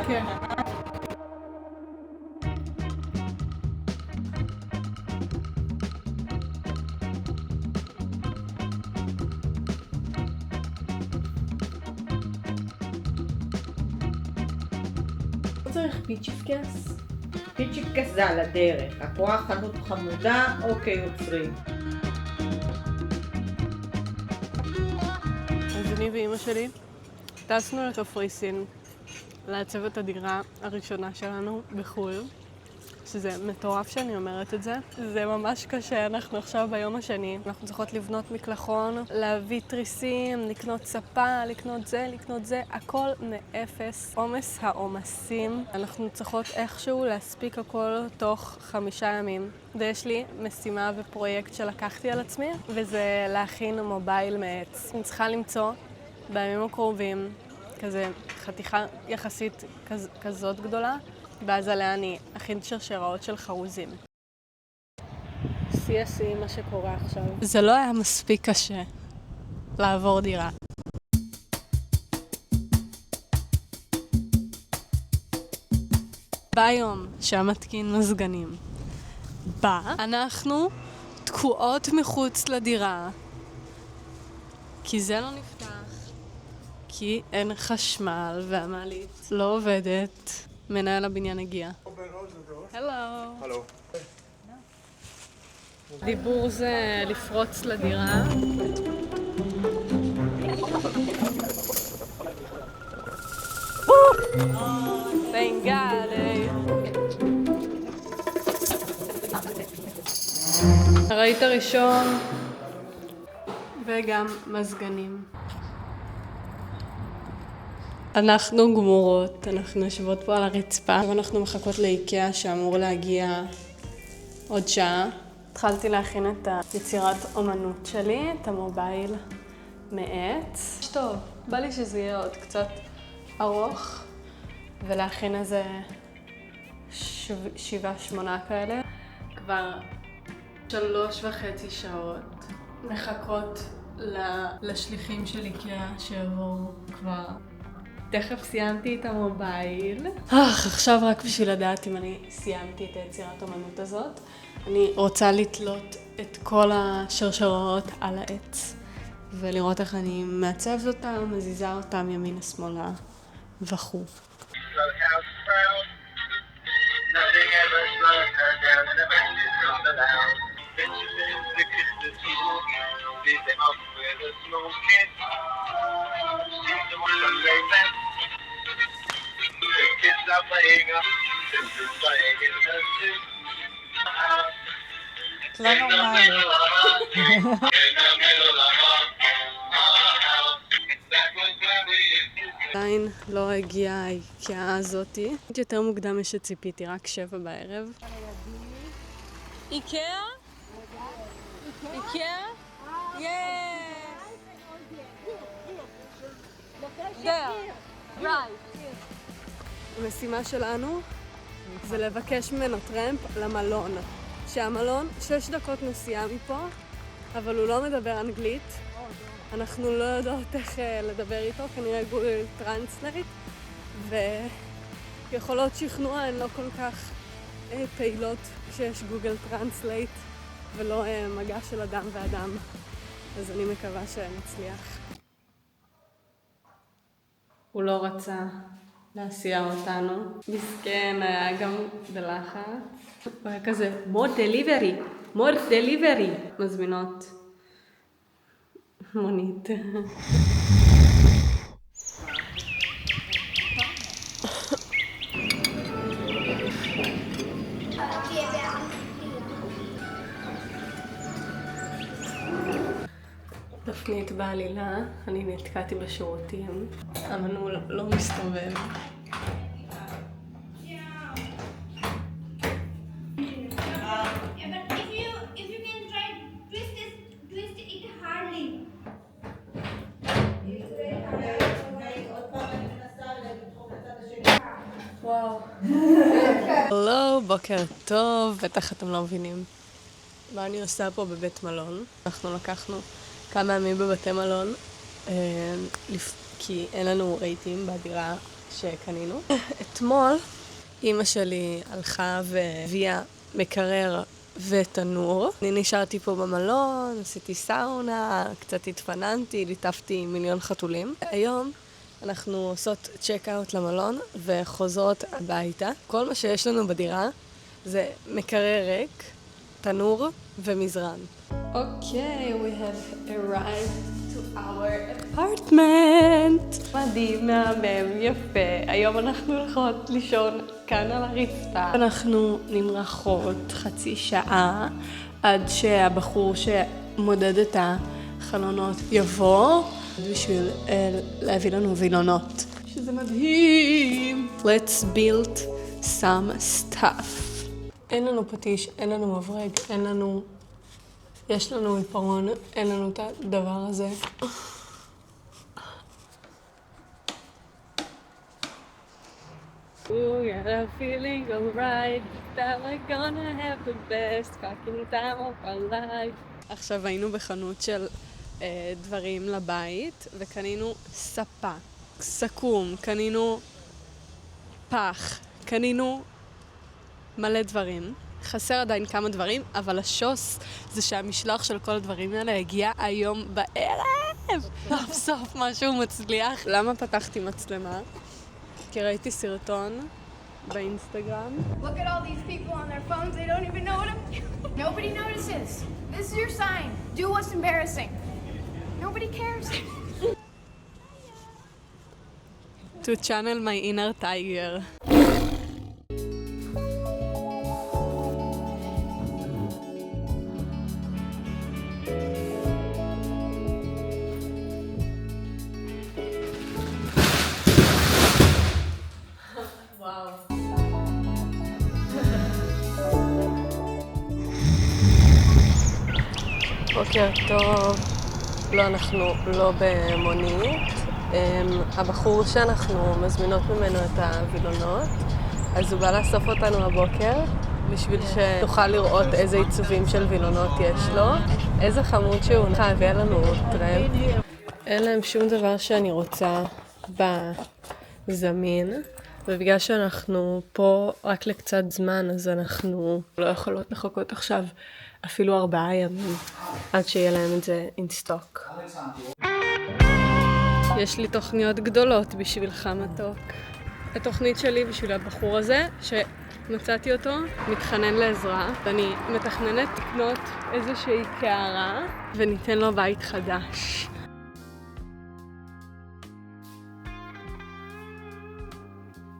כן. לא צריך פיצ'יפקס? פיצ'יפקס זה על הדרך. את רואה חנות חמודה, אוקיי, עוצרים. אז אני ואימא שלי טסנו לקפריסין לעצב את הדירה הראשונה שלנו בחו"ל, שזה מטורף שאני אומרת את זה. זה ממש קשה, אנחנו עכשיו ביום השני. אנחנו צריכות לבנות מקלחון, להביא תריסים, לקנות ספה, לקנות זה, הכל מאפס. עומס העומסים. אנחנו צריכות איכשהו להספיק הכל תוך 5 ימים. ויש לי משימה ופרויקט שלקחתי על עצמי, וזה להכין מובייל מעץ. אני צריכה למצוא בימים הקרובים כזה חתיכה יחסית כזאת גדולה, ואז עליה אני אכין שרשראות של חרוזים. CSE מה שקורה עכשיו. זה לא היה מספיק קשה לעבור דירה. ביום שהמתקין מזגנים בא, אנחנו תקועות מחוץ לדירה, כי זה לא נפתח, כי אין חשמל והמעלית לא עובדת. מנהל הבניין הגיע. הלו. הלו. דיבור זה לפרוץ לדירה. Thank God. ראית ראשון וגם מזגנים. אנחנו גמורות, אנחנו יושבות פה על הרצפה ואנחנו מחכות לאיקאה שאמור להגיע עוד שעה. התחלתי להכין את היצירת אומנות שלי, את המובייל מעץ. טוב, בא לי שזה יהיה עוד קצת ארוך ולהכין איזה 7-8 כאלה. כבר 3.5 שעות מחכות לשליחים של איקאה שיבואו כבר. תכף סיימתי את המובייל. עכשיו רק בשביל לדעת אם אני סיימתי את היצירת האומנות הזאת. אני רוצה לתלות את כל השרשראות על העץ ולראות איך אני מעצבת אותם, מזיזה אותם ימינה שמאלה וכו'. לא נורמלי. עדיין לא הגיעה האיקאה הזאתי. יותר מוקדם משציפיתי, רק 7 בערב. איקאה? איקאה? Yes! There. Right. המשימה שלנו זה לבקש ממנו טרמפ למלון. שהמלון 6 דקות נסיעה מפה, אבל הוא לא מדבר אנגלית. אנחנו לא יודעות איך לדבר איתו, כנראה גוגל טרנסלייט, ויכולות שכנוע הן לא כל כך פעילות כשיש גוגל טרנסלייט ולא מגע של אדם ואדם. אז אני מקווה שנצליח. הוא לא רצה להסיע אותנו. מסכן, היה גם בלחץ. הוא היה כזה, more delivery. מזמינות מונית. תפנית בעלילה, אני נתקעתי בשירותים. המנעול לא מסתובב. וואו. הלו, בוקר טוב, בטח אתם לא מבינים מה אני עושה פה בבית מלון. אנחנו לקחנו כמה ימים בבתי מלון, כי אין לנו רהיטים בדירה שקנינו. אתמול אמא שלי הלכה והביאה מקרר ותנור. אני נשארתי פה במלון, עשיתי סאונה, קצת התפננתי, ליטפתי מיליון חתולים. היום אנחנו עושות צ'ק-אוט למלון וחוזרות הביתה. כל מה שיש לנו בדירה זה מקרר ריק, תנור ומזרן. אוקיי, we have arrived to our apartment. מדהים, מהמם, יפה. היום אנחנו הולכות לישון כאן על הרצפה. אנחנו נמרחות חצי שעה עד שהבחור שמודד את החלונות יבוא בשביל להביא לנו וילונות. שזה מדהים. Let's build some stuff. אין לנו פטיש, אין לנו מברג, אין לנו... יש לנו עיפרון, אין לנו את הדבר הזה. Ooh, got a feeling alright, that we're gonna have the best fucking time of our life. עכשיו היינו בחנות של דברים לבית, וקנינו ספה, סכו"ם, קנינו פח, קנינו מלא דברים. חסר עדיין כמה דברים, אבל השוס זה שהמשלוח של כל הדברים האלה הגיע היום בערב. סוף סוף משהו מצליח. למה פתחתי מצלמה? כי ראיתי סרטון באינסטגרם. Look at all these people on their phones, they don't even know what I'm... Nobody notices. This is your sign. Do what's embarrassing. Nobody cares. To channel my inner tiger. בוקר טוב. לא, אנחנו לא במונית. הבחור שאנחנו מזמינות ממנו את הווילונות, אז הוא בא לאסוף אותנו הבוקר בשביל שנוכל לראות איזה עיצובים של וילונות יש לו. איזה חמוד שהוא הביא לנו טרמפ. אין להם שום דבר שאני רוצה בזמין, ובגלל שאנחנו פה רק לקצת זמן, אז אנחנו לא יכולות לחכות עכשיו אפילו 4 ימים עד שיהיה להם את זה in stock. יש לי תוכניות גדולות בשבילך מתוק. התוכנית שלי בשביל הבחור הזה, שמצאתי אותו, מתחנן לעזרה, ואני מתכננת לקנות איזושהי קערה וניתן לו בית חדש.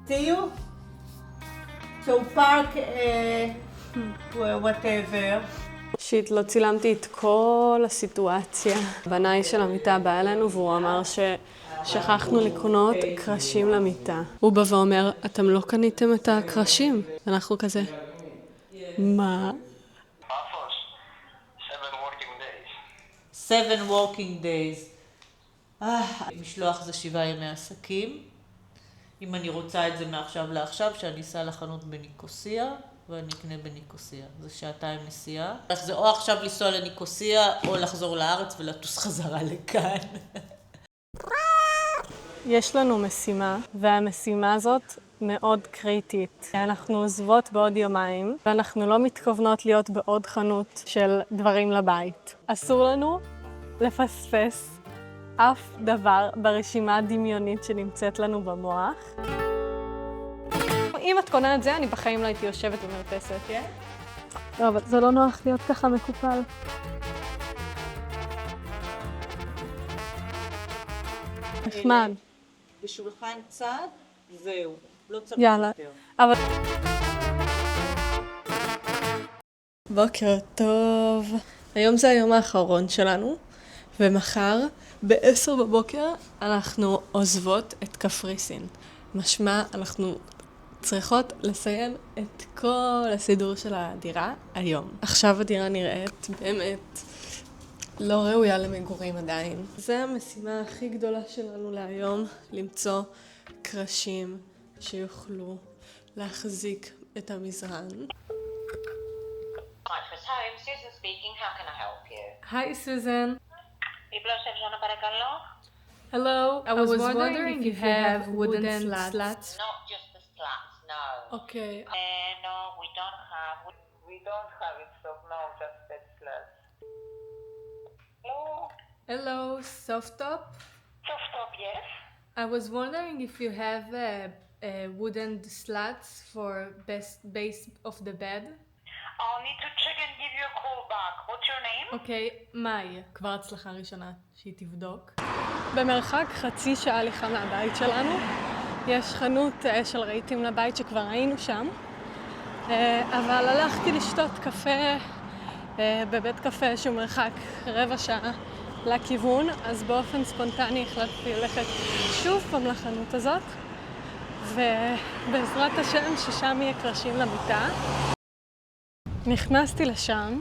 See you? So park whatever. שיט, לא צילמתי את כל הסיטואציה. הבנאי של המיטה בא אלינו והוא אמר ששכחנו לקנות קרשים למיטה. הוא בא ואומר, אתם לא קניתם את הקרשים? אנחנו כזה, מה? 7 working days. משלוח זה 7 ימי עסקים. אם אני רוצה את זה מעכשיו לעכשיו, שאני אסע לחנות בניקוסיה, ואני אקנה בניקוסיה. זה 2 נסיעה. זה או עכשיו לנסוע לניקוסיה, או לחזור לארץ ולטוס חזרה לכאן. יש לנו משימה, והמשימה הזאת מאוד קריטית. אנחנו עוזבות בעוד יומיים, ואנחנו לא מתכוונות להיות בעוד חנות של דברים לבית. אסור לנו לפספס אף דבר ברשימה הדמיונית שנמצאת לנו במוח. אם את קונה את זה, אני בחיים לא הייתי יושבת במרפסת, כן? לא, אבל זה לא נוח להיות ככה מקופל. נחמד. בשולחן צד, זהו. לא צריך יאללה. יותר. אבל... בוקר טוב. היום זה היום האחרון שלנו, ומחר ב-10 בבוקר אנחנו עוזבות את קפריסין. משמע, אנחנו צריכות לסיים את כל הסידור של הדירה היום. עכשיו הדירה נראית באמת לא ראויה למגורים עדיין. זו המשימה הכי גדולה שלנו להיום, למצוא קרשים שיוכלו להחזיק את המזרן. Breakfast home, Susan speaking. How can I help you? היי סוזן. Biblos Evjana para Carlo? Hello, I was wondering if you have wooden slats. Not just the slats, no. Okay. No, we don't have. We don't have it, so no, just bed slats. Hello? Hello, soft top. Soft top, yes. I was wondering if you have wooden slats for base of the bed. I'll need to check and give you a call back. What's your name? אוקיי, מאי, כבר הצלחה ראשונה שהיא תבדוק. במרחק חצי שעה הליכה מהבית שלנו יש חנות של רהיטים לבית שכבר היינו שם, אבל הלכתי לשתות קפה בבית קפה שהוא מרחק רבע שעה לכיוון, אז באופן ספונטני החלטתי ללכת שוב פעם לחנות הזאת, ובעזרת השם ששם יהיה קרשים למיטה. נכנסתי לשם,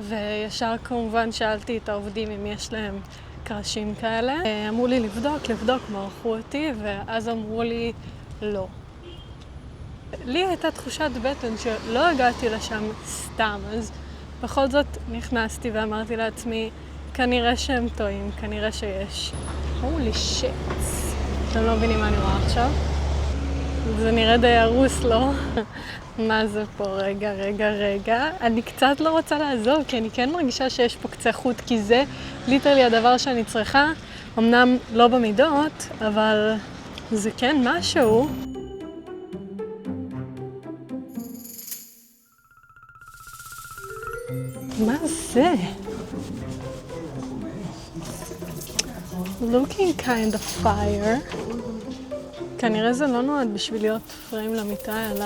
וישר כמובן שאלתי את העובדים אם יש להם קרשים כאלה. אמרו לי לבדוק, מרחו אותי, ואז אמרו לי לא. לי הייתה תחושת בטן שלא הגעתי לשם סתם, אז בכל זאת נכנסתי ואמרתי לעצמי, כנראה שהם טועים, כנראה שיש. הולי שיט. אתם לא מבינים מה אני רואה עכשיו? זה נראה די הרוס, לא? מה זה פה? רגע. אני קצת לא רוצה לעזוב, כי אני כן מרגישה שיש פה קצה חוט, כי זה ליטרלי הדבר שאני צריכה. אמנם לא במידות, אבל זה כן משהו. מה זה? Looking kind of fire. כנראה זה לא נועד בשביל להיות פריים למיטה, אלא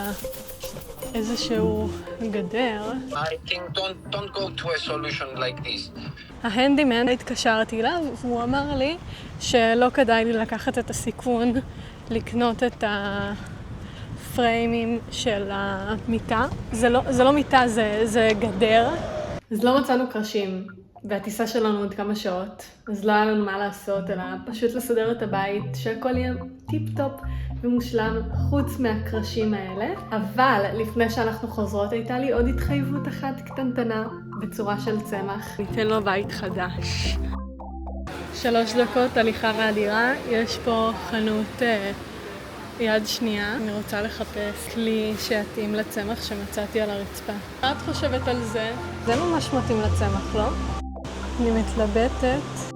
איזשהו גדר. I think don't go to a solution like this. ההנדימן, התקשרתי אליו, והוא אמר לי שלא כדאי לי לקחת את הסיכון לקנות את הפריימים של המיטה. זה לא מיטה, זה גדר. אז לא מצאנו קרשים, והטיסה שלנו עוד כמה שעות, אז לא היה לנו מה לעשות, אלא פשוט לסדר את הבית, שהכל יהיה טיפ-טופ ומושלם, חוץ מהקרשים האלה. אבל לפני שאנחנו חוזרות, הייתה לי עוד התחייבות אחת קטנטנה, בצורה של צמח. ניתן לו בית חדש. 3 דקות הליכה מהדירה, יש פה חנות יד שנייה. אני רוצה לחפש כלי שיתאים לצמח שמצאתי על הרצפה. מה את חושבת על זה? זה ממש מתאים לצמח, לא? אני מתלבטת.